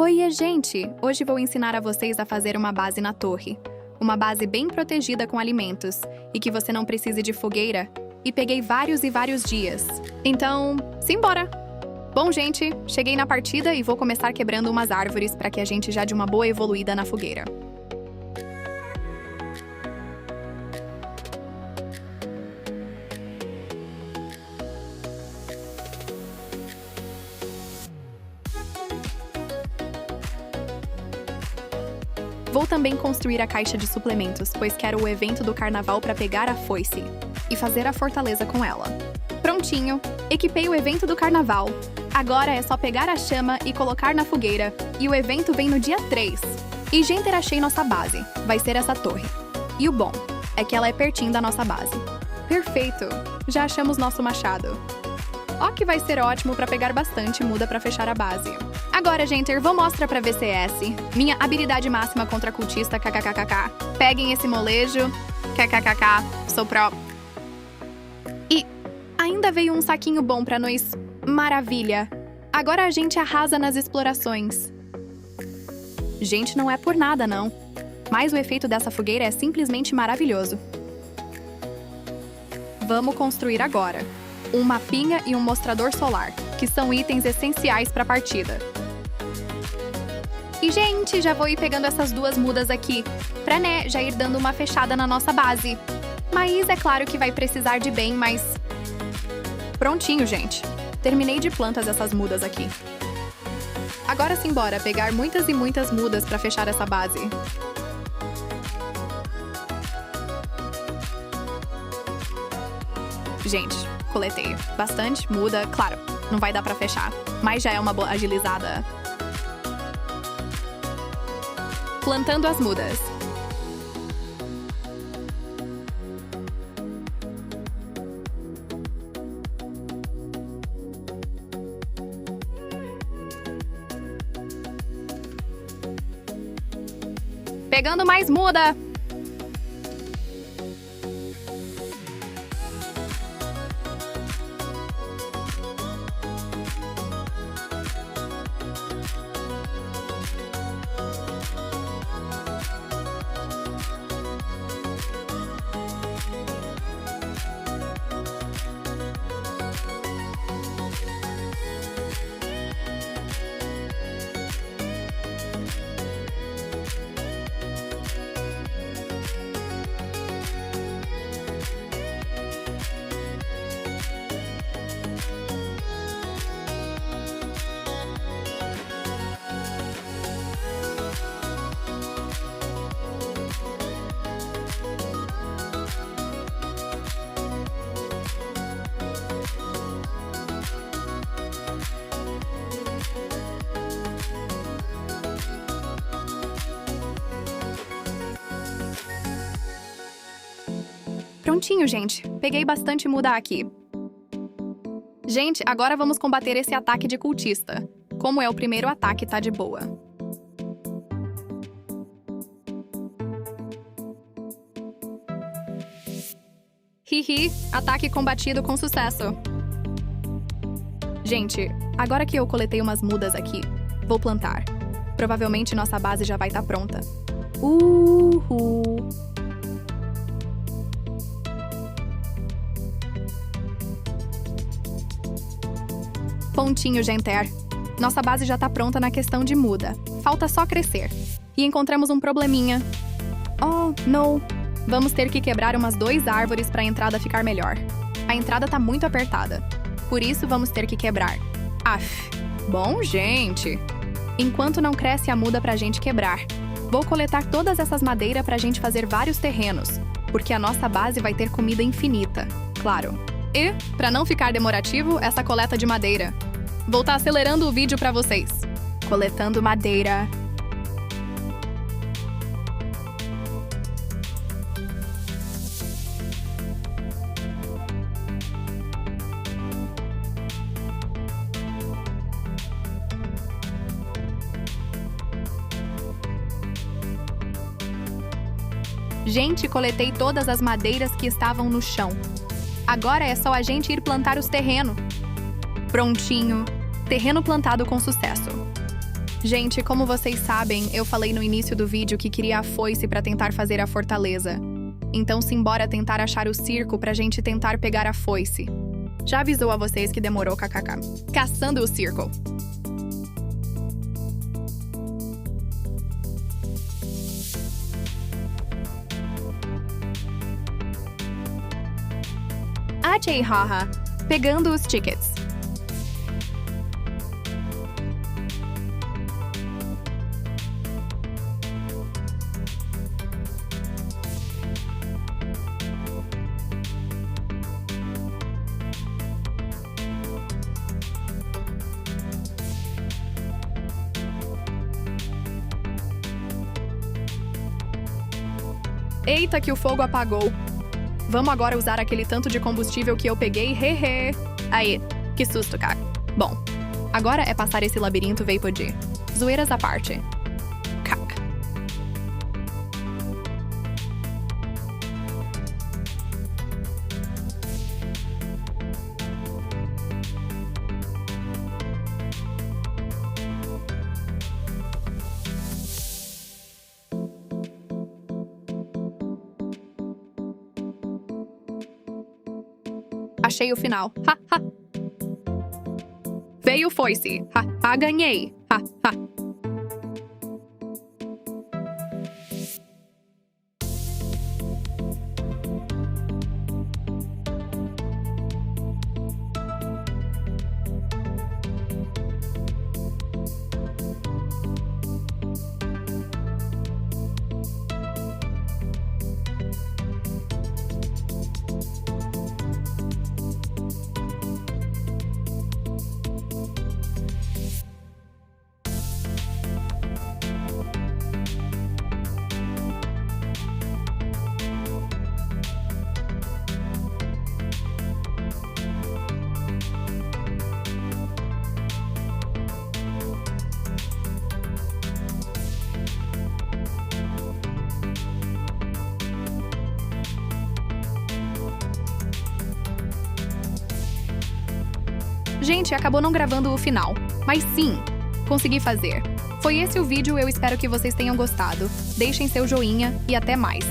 Oiê, gente! Hoje vou ensinar a vocês a fazer uma base na torre. Uma base bem protegida com alimentos e que você não precise de fogueira. E peguei vários e vários dias. Então, simbora! Bom, gente, cheguei na partida e vou começar quebrando umas árvores para que a gente já dê uma boa evoluída na fogueira. Vou também construir a caixa de suplementos, pois quero o evento do carnaval para pegar a foice e fazer a fortaleza com ela. Prontinho! Equipei o evento do carnaval. Agora é só pegar a chama e colocar na fogueira, e o evento vem no dia 3. E gente, achei nossa base. Vai ser essa torre. E o bom é que ela é pertinho da nossa base. Perfeito! Já achamos nosso machado. Ó que vai ser ótimo para pegar bastante muda para fechar a base. Agora, gente, vou mostrar pra VCS. Minha habilidade máxima contra cultista, kkkk. Peguem esse molejo, kkkk, sou pró. E ainda veio um saquinho bom pra nós. Maravilha! Agora a gente arrasa nas explorações. Gente, não é por nada, não. Mas o efeito dessa fogueira é simplesmente maravilhoso. Vamos construir agora um mapinha e um mostrador solar, que são itens essenciais para a partida. E, gente, já vou ir pegando essas duas mudas aqui, pra, já ir dando uma fechada na nossa base. Mas é claro que vai precisar de bem, mas... Prontinho, gente. Terminei de plantas essas mudas aqui. Agora simbora pegar muitas e muitas mudas pra fechar essa base. Gente, coletei bastante muda, claro, não vai dar pra fechar, mas já é uma boa agilizada. Plantando as mudas. Pegando mais muda. Prontinho, gente. Peguei bastante muda aqui. Gente, agora vamos combater esse ataque de cultista. Como é o primeiro ataque, tá de boa. Hihi, ataque combatido com sucesso. Gente, agora que eu coletei umas mudas aqui, vou plantar. Provavelmente nossa base já vai estar pronta. Pontinho, genter. Nossa base já tá pronta na questão de muda. Falta só crescer. E encontramos um probleminha. Oh, não. Vamos ter que quebrar umas 2 árvores para a entrada ficar melhor. A entrada tá muito apertada. Por isso, vamos ter que quebrar. Aff. Bom, gente. Enquanto não cresce a muda pra gente quebrar, vou coletar todas essas madeiras pra gente fazer vários terrenos. Porque a nossa base vai ter comida infinita. Claro. E, para não ficar demorativo, essa coleta de madeira. Vou estar acelerando o vídeo para vocês. Coletando madeira. Gente, coletei todas as madeiras que estavam no chão. Agora é só a gente ir plantar os terrenos. Prontinho. Terreno plantado com sucesso. Gente, como vocês sabem, eu falei no início do vídeo que queria a foice pra tentar fazer a fortaleza. Então simbora tentar achar o circo pra gente tentar pegar a foice. Já avisou a vocês que demorou, kkk. Caçando o circo. Achei, haha. Pegando os tickets. Eita, que o fogo apagou. Vamos agora usar aquele tanto de combustível que eu peguei, hehe. Aí, que susto, cara. Bom, agora é passar esse labirinto Vapory. Zoeiras à parte. Caca. Achei o final. Ha, ha. Veio o foice. Ha, ha, ganhei. Ha, ha. Gente, acabou não gravando o final. Mas sim, consegui fazer. Foi esse o vídeo, eu espero que vocês tenham gostado. Deixem seu joinha e até mais.